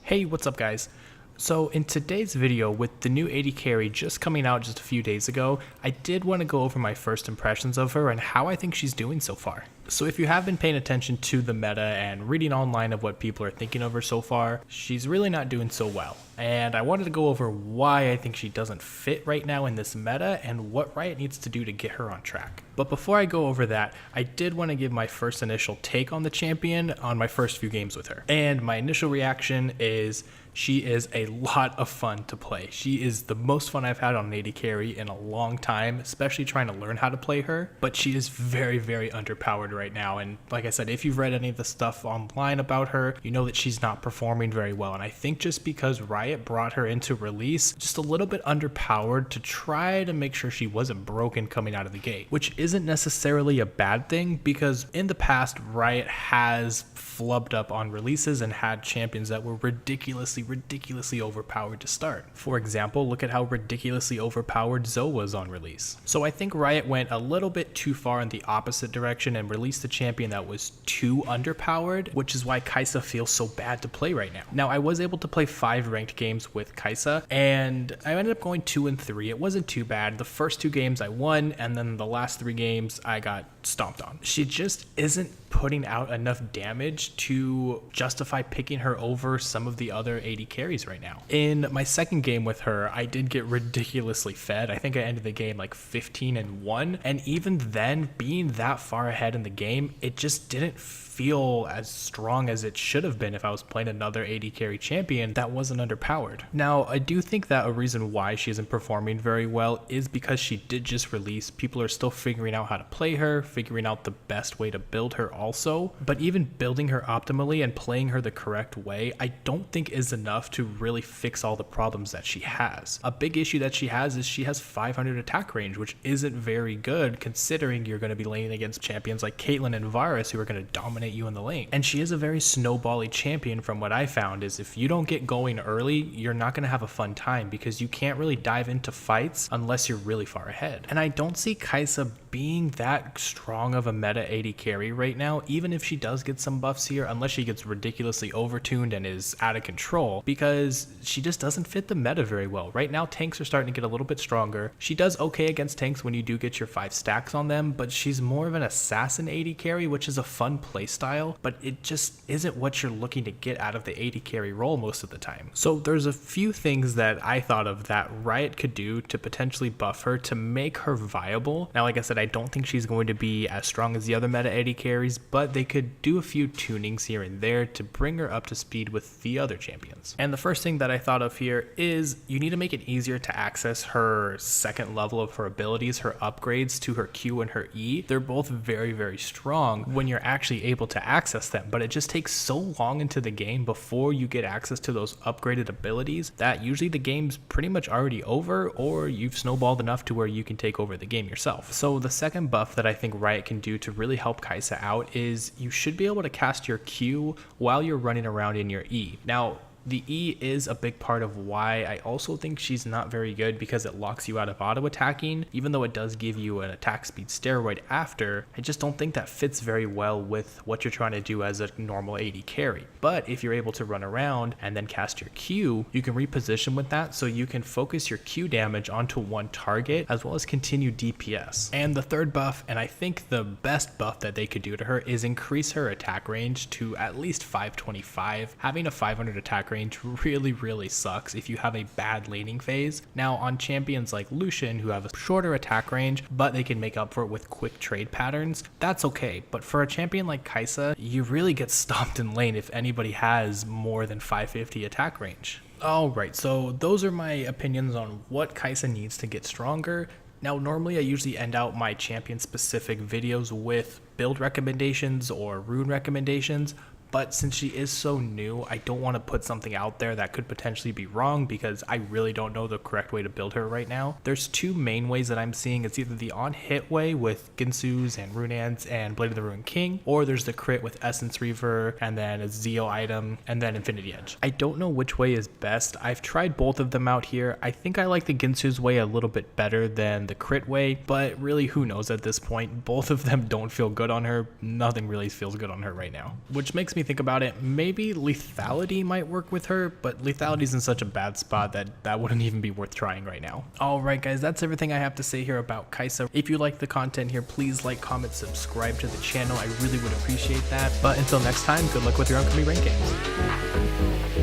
Hey, what's up guys? So in today's video, with the new AD carry just coming out just a few days ago, I did want to go over my first impressions of her and how I think she's doing so far. So if you have been paying attention to the meta and reading online of what people are thinking of her so far, she's really not doing so well. And I wanted to go over why I think she doesn't fit right now in this meta and what Riot needs to do to get her on track. But before I go over that, I did want to give my first initial take on the champion on my first few games with her. And my initial reaction is she is a lot of fun to play. She is the most fun I've had on an AD carry in a long time, especially trying to learn how to play her. But she is very, very underpowered right now. And like I said, if you've read any of the stuff online about her, you know that she's not performing very well. And I think just because Riot brought her into release just a little bit underpowered to try to make sure she wasn't broken coming out of the gate, which isn't necessarily a bad thing because in the past, Riot has flubbed up on releases and had champions that were ridiculously overpowered to start. For example, look at how ridiculously overpowered Zoe was on release. So I think Riot went a little bit too far in the opposite direction and released a champion that was too underpowered, which is why Kai'Sa feels so bad to play right now. Now, I was able to play 5 ranked games with Kai'Sa and I ended up going 2 and 3. It wasn't too bad. The first 2 games I won, and then the last 3 games I got stomped on. She just isn't putting out enough damage to justify picking her over some of the other AD carries right now. In my second game with her, I did get ridiculously fed. I think I ended the game like 15 and 1, and even then, being that far ahead in the game, it just didn't feel as strong as it should have been if I was playing another AD carry champion that wasn't underpowered. Now, I do think that a reason why she isn't performing very well is because she did just release. People are still figuring out how to play her, figuring out the best way to build her also, but even building her optimally and playing her the correct way, I don't think is enough to really fix all the problems that she has. A big issue that she has is she has 500 attack range, which isn't very good considering you're going to be laning against champions like Caitlyn and Varus who are going to dominate you in the lane. And she is a very snowbally champion. From what I found is if you don't get going early, you're not going to have a fun time because you can't really dive into fights unless you're really far ahead. And I don't see Kai'Sa being that strong of a meta AD carry right now, even if she does get some buffs here, unless she gets ridiculously overtuned and is out of control, because she just doesn't fit the meta very well. Right now, tanks are starting to get a little bit stronger. She does okay against tanks when you do get your 5 stacks on them, but she's more of an assassin AD carry, which is a fun playstyle, but it just isn't what you're looking to get out of the AD carry role most of the time. So there's a few things that I thought of that Riot could do to potentially buff her to make her viable. Now, like I said, I don't think she's going to be as strong as the other meta AD carries, but they could do a few tunings here and there to bring her up to speed with the other champions. And the first thing that I thought of here is you need to make it easier to access her second level of her abilities, her upgrades to her Q and her E. They're both very, very strong when you're actually able to access them, but it just takes so long into the game before you get access to those upgraded abilities that usually the game's pretty much already over, or you've snowballed enough to where you can take over the game yourself. So the second buff that I think Riot can do to really help Kai'Sa out is you should be able to cast your Q while you're running around in your E. Now, the E is a big part of why I also think she's not very good, because it locks you out of auto attacking. Even though it does give you an attack speed steroid after, I just don't think that fits very well with what you're trying to do as a normal AD carry. But if you're able to run around and then cast your Q, you can reposition with that so you can focus your Q damage onto one target as well as continue DPS. And the third buff, and I think the best buff that they could do to her, is increase her attack range to at least 525. Having a 500 attack range really sucks if you have a bad laning phase. Now, on champions like Lucian who have a shorter attack range but they can make up for it with quick trade patterns, that's okay. But for a champion like Kai'Sa, you really get stomped in lane if anybody has more than 550 attack range. Alright, so those are my opinions on what Kai'Sa needs to get stronger. Now, normally I usually end out my champion specific videos with build recommendations or rune recommendations, but since she is so new, I don't want to put something out there that could potentially be wrong because I really don't know the correct way to build her right now. There's 2 main ways that I'm seeing. It's either the on-hit way with Ginsu's and Runaan's and Blade of the Ruined King, or there's the crit with Essence Reaver and then a Zeo item and then Infinity Edge. I don't know which way is best. I've tried both of them out here. I think I like the Ginsu's way a little bit better than the crit way, but really who knows at this point. Both of them don't feel good on her. Nothing really feels good on her right now, which makes me think about it, maybe lethality might work with her, but lethality's in such a bad spot that wouldn't even be worth trying right now. Alright guys, that's everything I have to say here about Kai'Sa. If you like the content here, please like, comment, subscribe to the channel. I really would appreciate that. But until next time, good luck with your upcoming rank games.